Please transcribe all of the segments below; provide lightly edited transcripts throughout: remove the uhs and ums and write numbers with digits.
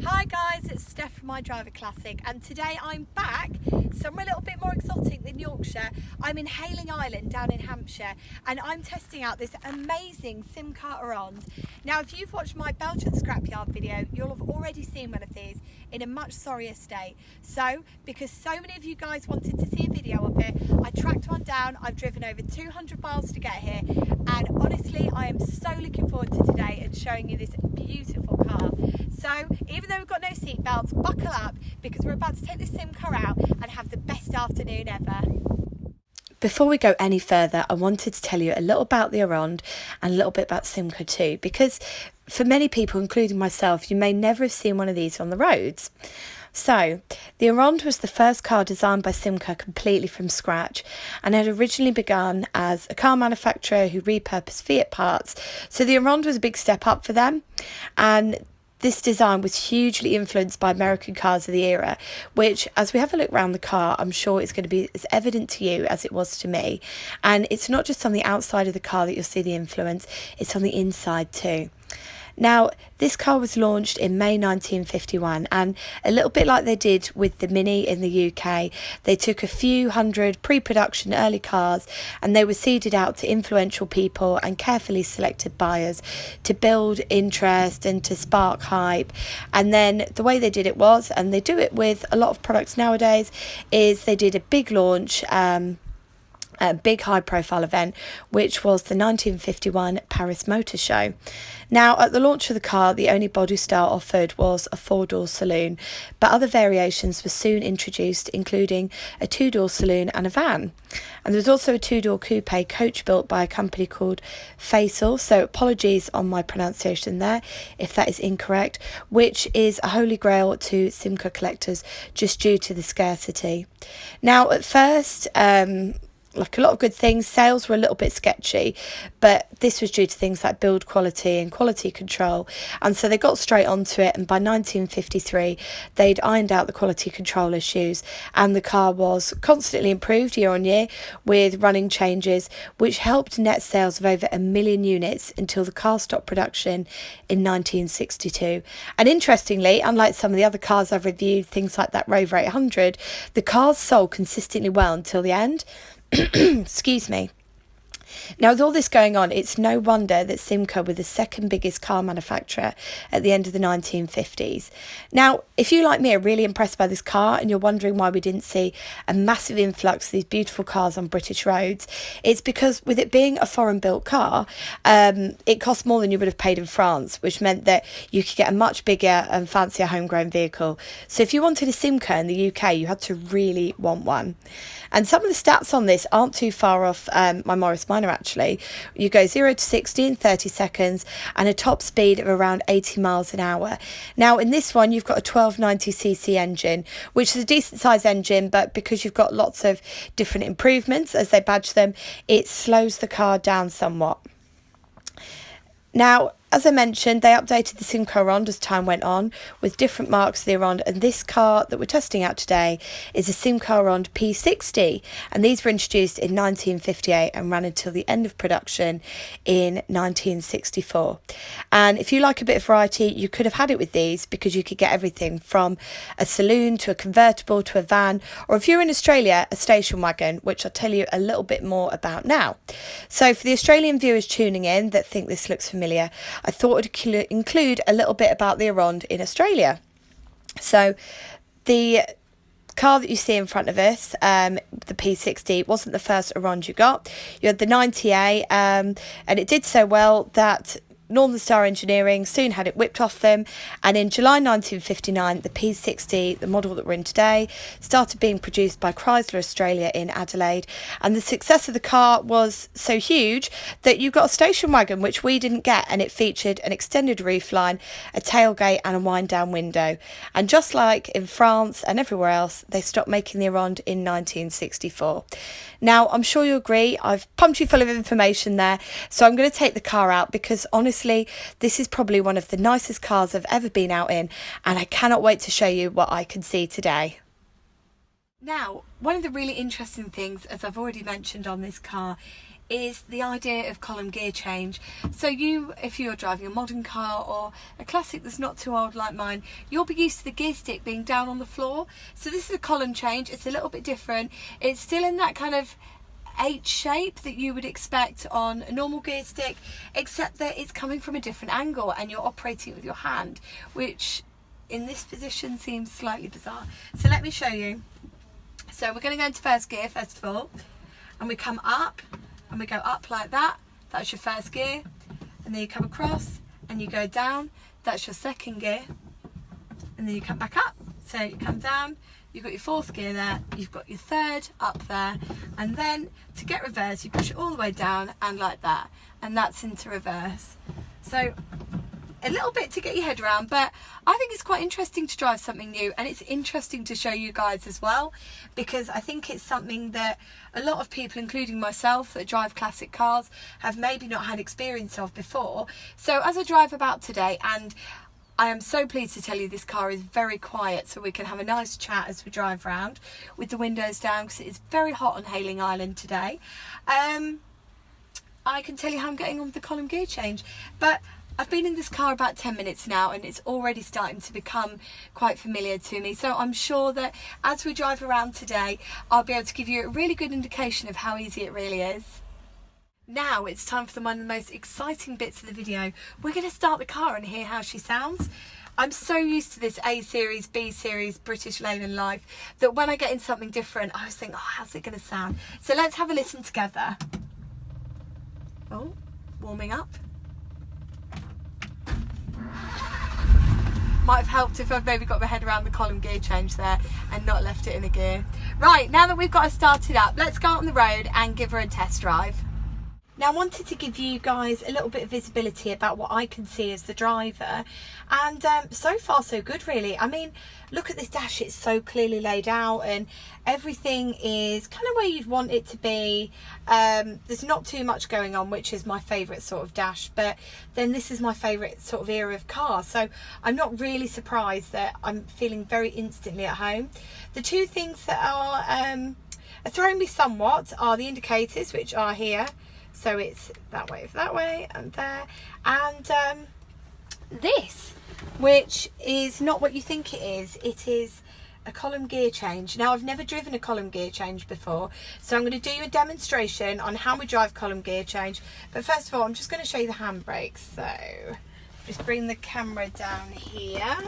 Hi guys, it's Steph from IDRIVEACLASSIC, and today I'm back somewhere a little bit more exotic than Yorkshire. I'm in Hayling Island down in Hampshire, and I'm testing out this amazing Simca Aronde. Now, if you've watched my Belgian scrapyard video, you'll have already seen one of these in a much sorrier state. So, because so many of you guys wanted to see a video of it, I tracked one down. I've driven over 200 miles to get here, and honestly, I am so looking forward to today and showing you this beautiful car. So, even though we've got no seat belts, buckle up because we're about to take this Simca out and have the best afternoon ever. Before we go any further, I wanted to tell you a little about the Aronde and a little bit about Simca too, because for many people, including myself, you may never have seen one of these on the roads. So, the Aronde was the first car designed by Simca completely from scratch, and had originally begun as a car manufacturer who repurposed Fiat parts. So the Aronde was a big step up for them, and this design was hugely influenced by American cars of the era, which, as we have a look around the car, I'm sure is going to be as evident to you as it was to me. And it's not just on the outside of the car that you'll see the influence, it's on the inside too. Now, this car was launched in May 1951, and a little bit like they did with the Mini in the UK, they took a few hundred pre-production early cars and they were seeded out to influential people and carefully selected buyers to build interest and to spark hype. And then the way they did it was, and they do it with a lot of products nowadays, is they did a big launch, a big high profile event, which was the 1951 Paris Motor Show. Now, at the launch of the car, the only body style offered was a 4-door saloon, but other variations were soon introduced, including a 2-door saloon and a van. And there was also a 2-door coupe coach built by a company called Faisal, so apologies on my pronunciation there if that is incorrect, which is a holy grail to Simca collectors just due to the scarcity. Now, at first, like a lot of good things, sales were a little bit sketchy, but this was due to things like build quality and quality control, and so they got straight onto it, and by 1953 they'd ironed out the quality control issues, and the car was constantly improved year on year with running changes, which helped net sales of over 1 million units until the car stopped production in 1962. And interestingly, unlike some of the other cars I've reviewed, things like that Rover 800, the cars sold consistently well until the end. Excuse me. Now, with all this going on, it's no wonder that Simca were the second biggest car manufacturer at the end of the 1950s. Now, if you, like me, are really impressed by this car and you're wondering why we didn't see a massive influx of these beautiful cars on British roads, it's because with it being a foreign-built car, it cost more than you would have paid in France, which meant that you could get a much bigger and fancier homegrown vehicle. So if you wanted a Simca in the UK, you had to really want one. And some of the stats on this aren't too far off my Morris Minor, actually. You go 0 to 60 in 30 seconds and a top speed of around 80 miles an hour. Now, in this one, you've got a 1290cc engine, which is a decent size engine, but because you've got lots of different improvements, as they badge them, it slows the car down somewhat. Now, as I mentioned, they updated the Simca Aronde as time went on with different marks of the Aronde, and this car that we're testing out today is a Simca Aronde P60, and these were introduced in 1958 and ran until the end of production in 1964. And if you like a bit of variety, you could have had it with these because you could get everything from a saloon to a convertible to a van, or if you're in Australia, a station wagon, which I'll tell you a little bit more about now. So for the Australian viewers tuning in that think this looks familiar, I thought I'd include a little bit about the Aronde in Australia. So the car that you see in front of us, the P60, wasn't the first Aronde you got. You had the 90A, and it did so well that Northern Star Engineering soon had it whipped off them, and in July 1959 the P60, the model that we're in today, started being produced by Chrysler Australia in Adelaide, and the success of the car was so huge that you got a station wagon, which we didn't get, and it featured an extended roofline, a tailgate and a wind down window. And just like in France and everywhere else, they stopped making the Aronde in 1964. Now, I'm sure you agree, I've pumped you full of information there, so I'm going to take the car out because honestly, this is probably one of the nicest cars I've ever been out in, and I cannot wait to show you what I can see today. Now, one of the really interesting things, as I've already mentioned on this car, is the idea of column gear change. So if you're driving a modern car or a classic that's not too old like mine, you'll be used to the gear stick being down on the floor. So this is a column change. It's a little bit different. It's still in that kind of H shape that you would expect on a normal gear stick, except that it's coming from a different angle and you're operating it with your hand, which in this position seems slightly bizarre. So let me show you. So we're going to go into first gear first of all, and we come up and we go up like that. That's your first gear. And then you come across and you go down. That's your second gear. And then you come back up. So you come down, you've got your fourth gear there, you've got your third up there, and then to get reverse you push it all the way down and like that, and that's into reverse. So a little bit to get your head around, but I think it's quite interesting to drive something new, and it's interesting to show you guys as well, because I think it's something that a lot of people, including myself, that drive classic cars have maybe not had experience of before. So as I drive about today, and I am so pleased to tell you this car is very quiet, so we can have a nice chat as we drive around with the windows down, because it is very hot on Hayling Island today. I can tell you how I'm getting on with the column gear change, but I've been in this car about 10 minutes now and it's already starting to become quite familiar to me. So I'm sure that as we drive around today, I'll be able to give you a really good indication of how easy it really is. Now it's time for one of the most exciting bits of the video. We're going to start the car and hear how she sounds. I'm so used to this A series, B series, British Leyland life, that when I get in something different, I always think, oh, how's it going to sound? So let's have a listen together. Oh, warming up. Might have helped if I've maybe got my head around the column gear change there and not left it in a gear. Right, now that we've got her started up, let's go out on the road and give her a test drive. Now I wanted to give you guys a little bit of visibility about what I can see as the driver, and so far so good really. I mean, look at this dash, it's so clearly laid out and everything is kind of where you'd want it to be. There's not too much going on, which is my favourite sort of dash, but then this is my favourite sort of era of car, so I'm not really surprised that I'm feeling very instantly at home. The two things that are throwing me somewhat are the indicators, which are here. So it's that way and there, and this, which is not what you think it is. It is a column gear change. Now I've never driven a column gear change before, so I'm going to do you a demonstration on how we drive column gear change. But first of all, I'm just going to show you the handbrakes. So just bring the camera down here.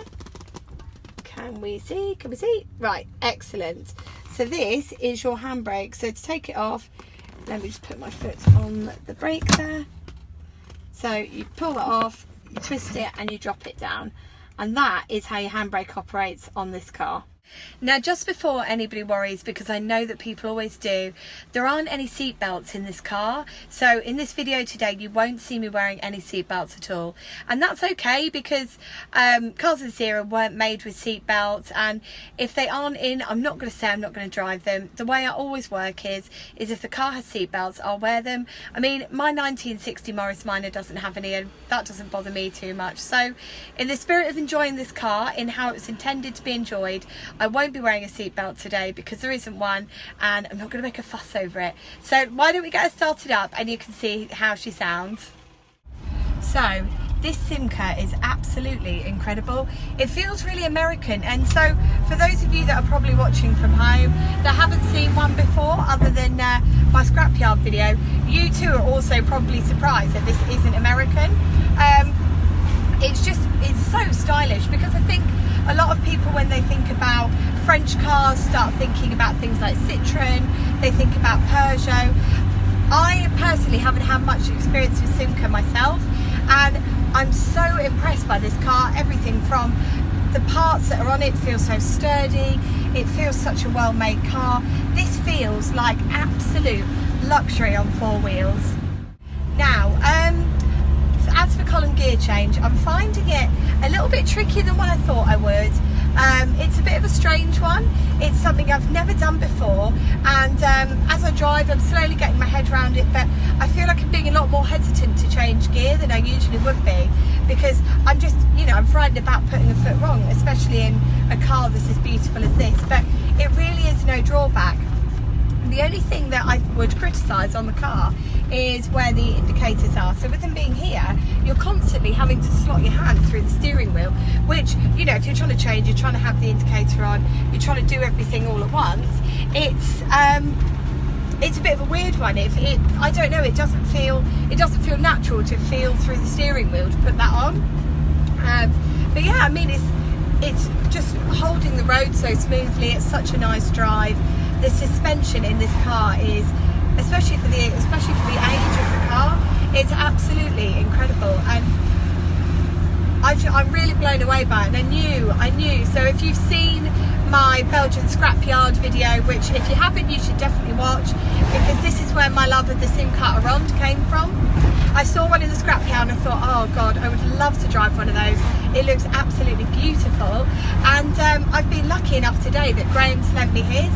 Can we see? Can we see? Right, excellent. So this is your handbrake. So to take it off, let me just put my foot on the brake there. So you pull that off, you twist it and you drop it down. And that is how your handbrake operates on this car. Now just before anybody worries, because I know that people always do, there aren't any seat belts in this car. So in this video today you won't see me wearing any seat belts at all, and that's okay, because cars of this era weren't made with seat belts, and if they aren't in, I'm not going to say I'm not going to drive them. The way I always work is if the car has seat belts, I'll wear them. I mean, my 1960 Morris Minor doesn't have any, and that doesn't bother me too much. So in the spirit of enjoying this car in how it's intended to be enjoyed, I won't be wearing a seatbelt today because there isn't one, and I'm not going to make a fuss over it. So why don't we get her started up and you can see how she sounds. So this Simca is absolutely incredible. It feels really American, and so for those of you that are probably watching from home that haven't seen one before other than my scrapyard video, you too are also probably surprised that this isn't American. It's so stylish, because I think a lot of people, when they think about French cars, start thinking about things like Citroën, they think about Peugeot. I personally haven't had much experience with Simca myself, and I'm so impressed by this car. Everything from the parts that are on it feels so sturdy, it feels such a well-made car. This feels like absolute luxury on four wheels. Now, as for column gear change, I'm finding it a little bit trickier than what I thought I would. It's a bit of a strange one. It's something I've never done before, and as I drive I'm slowly getting my head around it, but I feel like I'm being a lot more hesitant to change gear than I usually would be, because I'm just, you know, I'm frightened about putting a foot wrong, especially in a car that's as beautiful as this. But it really is no drawback. The only thing that I would criticise on the car is where the indicators are. So with them being here, you're constantly having to slot your hand through the steering wheel, which, you know, if you're trying to change, you're trying to have the indicator on, you're trying to do everything all at once, it's a bit of a weird one. I don't know, it doesn't feel natural to feel through the steering wheel to put that on. But yeah, I mean, it's just holding the road so smoothly. It's such a nice drive. The suspension in this car is, especially for the age of the car, it's absolutely incredible, and I'm really blown away by it. And I knew. So if you've seen my Belgian scrapyard video, which if you haven't, you should definitely watch, because this is where my love of the Simca Aronde came from. I saw one in the scrapyard and I thought, oh God, I would love to drive one of those. It looks absolutely beautiful, and I've been lucky enough today that Graham's lent me his,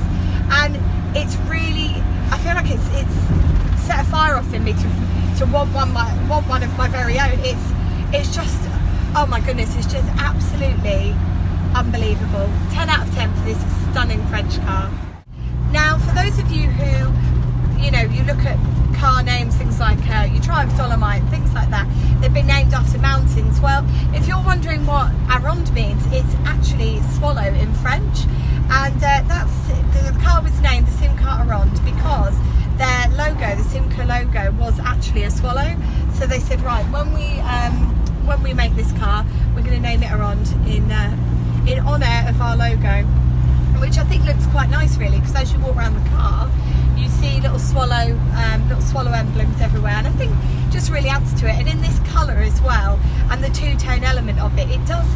and it's really, I feel like it's set a fire off in me to want one of my very own. It's just, oh my goodness, it's just absolutely unbelievable. 10 out of 10 for this stunning French car. Now, for those of you who, you know, you look at car names, things like you drive Dolomite, things like that, they've been named after mountains. Well, if you're wondering what Aronde means, it's actually swallow in French, and the car was named the Simca Aronde because their logo, the Simca logo, was actually a swallow. So they said, right, when we make this car, we're going to name it Aronde in honour of our logo, which I think looks quite nice, really, because as you walk around the car, you see little swallow emblems everywhere, and I think just really adds to it. And in this colour as well, and the two-tone element of it, it does.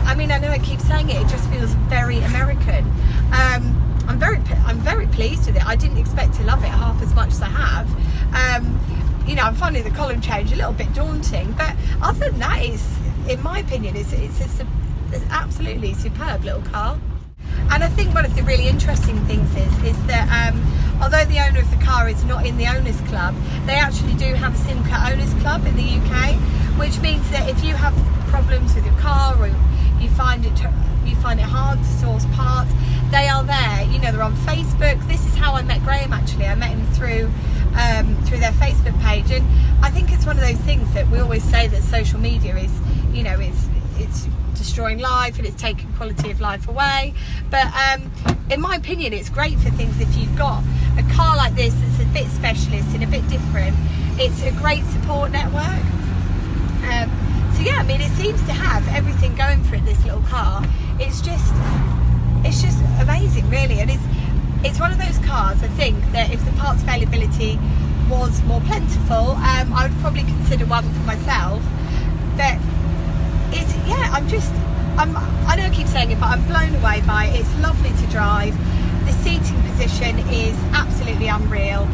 I mean, I know I keep saying it just feels very American. I'm very pleased with it. I didn't expect to love it half as much as I have. You know, I'm finding the column change a little bit daunting, but other than that, in my opinion, it's an absolutely superb little car. And I think one of the really interesting things is that although the owner of the car is not in the owners club, they actually do have a Simca owners club in the UK, which means that if you have problems with your car, or you find it hard to source parts, they are there. You know, they're on Facebook. This is how I met Graham, actually. I met him through their Facebook page, and I think it's one of those things that we always say that social media is, you know, it's destroying life and it's taking quality of life away, but in my opinion, it's great for things. If you've got a car like this that's a bit specialist and a bit different, it's a great support network. So yeah, I mean, it seems to have everything going for it, this little car. It's just amazing, really. And it's one of those cars, I think, that if the parts availability was more plentiful, I would probably consider one for myself. But I know I keep saying it, but I'm blown away by it. It's lovely to drive. The seating position is absolutely unreal.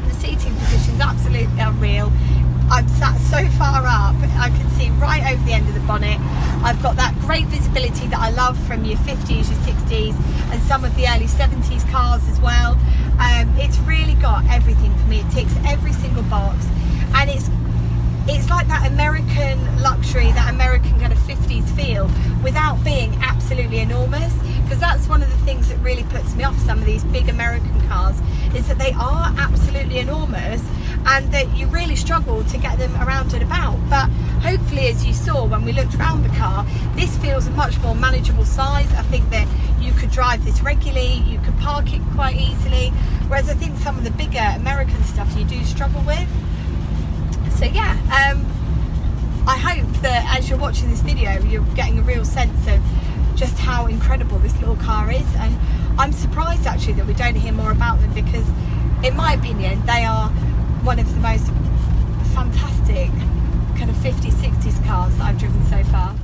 The seating position is absolutely unreal. I'm sat so far up, I can see right over the end of the bonnet. I've got that great visibility that I love from your 50s, your 60s, and some of the early 70s cars as well. It's really got everything for me. It ticks every single box, and it's like that American luxury, that American kind of 50s feel, without being absolutely enormous, because that's one of the things that really puts me off some of these big American cars, is that they are absolutely enormous and that you really struggle to get them around and about. But hopefully, as you saw when we looked around the car, this feels a much more manageable size. I think that you could drive this regularly, you could park it quite easily, whereas I think some of the bigger American stuff you do struggle with. So yeah, I hope that as you're watching this video, you're getting a real sense of just how incredible this little car is. And I'm surprised actually that we don't hear more about them, because in my opinion, they are one of the most fantastic kind of 50s, 60s cars that I've driven so far.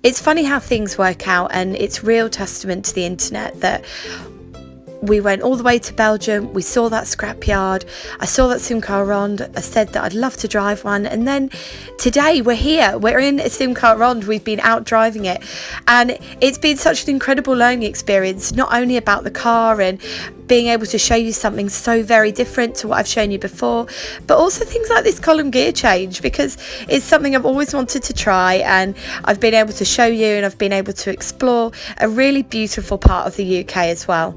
It's funny how things work out, and it's real testament to the internet that we went all the way to Belgium, we saw that scrapyard, I saw that Simca Aronde, I said that I'd love to drive one, and then today we're here, we're in a Simca Aronde, we've been out driving it, and it's been such an incredible learning experience, not only about the car and being able to show you something so very different to what I've shown you before, but also things like this column gear change, because it's something I've always wanted to try, and I've been able to show you, and I've been able to explore a really beautiful part of the UK as well.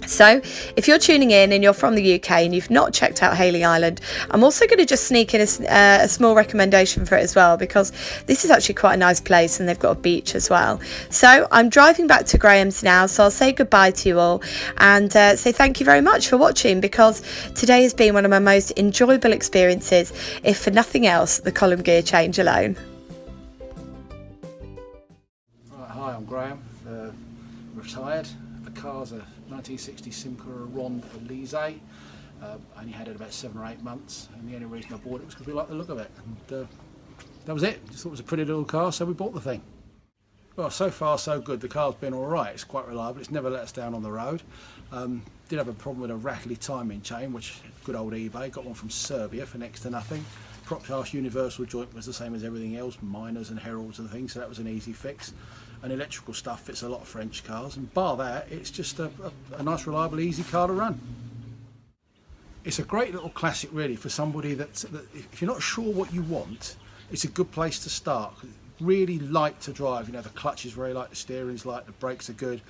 So if you're tuning in and you're from the UK and you've not checked out Hayling Island, I'm also going to just sneak in a small recommendation for it as well, because this is actually quite a nice place and they've got a beach as well. So I'm driving back to Graham's now, so I'll say goodbye to you all and say thank you very much for watching, because today has been one of my most enjoyable experiences, if for nothing else, the column gear change alone. Right, hi, I'm Graham, retired. The car's a 1960 Simca Aronde P60. I only had it about 7 or 8 months, and the only reason I bought it was because we liked the look of it. And that was it. Just thought it was a pretty little car, so we bought the thing. Well, so far so good. The car's been all right. It's quite reliable. It's never let us down on the road. Did have a problem with a rattly timing chain, which good old eBay. Got one from Serbia for next to nothing. Prop shaft universal joint was the same as everything else, minors and heralds and things, so that was an easy fix. And electrical stuff fits a lot of French cars, and bar that, it's just a nice, reliable, easy car to run. It's a great little classic, really, for somebody that if you're not sure what you want, it's a good place to start. Really light to drive, you know, the clutch is very light, the steering's light, the brakes are good.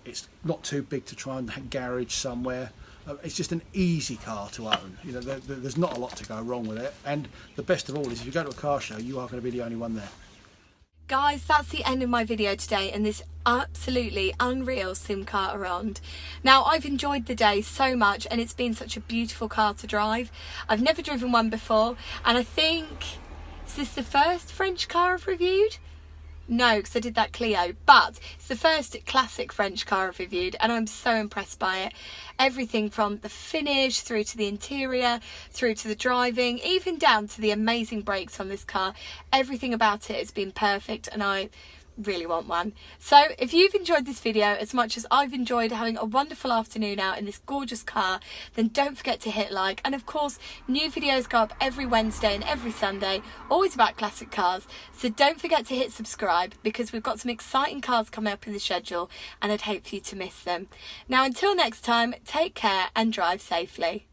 It's not too big to try and garage somewhere. It's just an easy car to own. You know, there's not a lot to go wrong with it. And the best of all is, if you go to a car show, you are going to be the only one there. Guys, that's the end of my video today and this absolutely unreal Simca Aronde. Now, I've enjoyed the day so much and it's been such a beautiful car to drive. I've never driven one before, and I think, is this the first French car I've reviewed? No, because I did that Clio, but it's the first classic French car I've reviewed and I'm so impressed by it. Everything from the finish through to the interior, through to the driving, even down to the amazing brakes on this car. Everything about it has been perfect and I really want one. So if you've enjoyed this video as much as I've enjoyed having a wonderful afternoon out in this gorgeous car, then don't forget to hit like. And of course, new videos go up every Wednesday and every Sunday, always about classic cars, so don't forget to hit subscribe, because we've got some exciting cars coming up in the schedule and I'd hate for you to miss them. Now, until next time, take care and drive safely.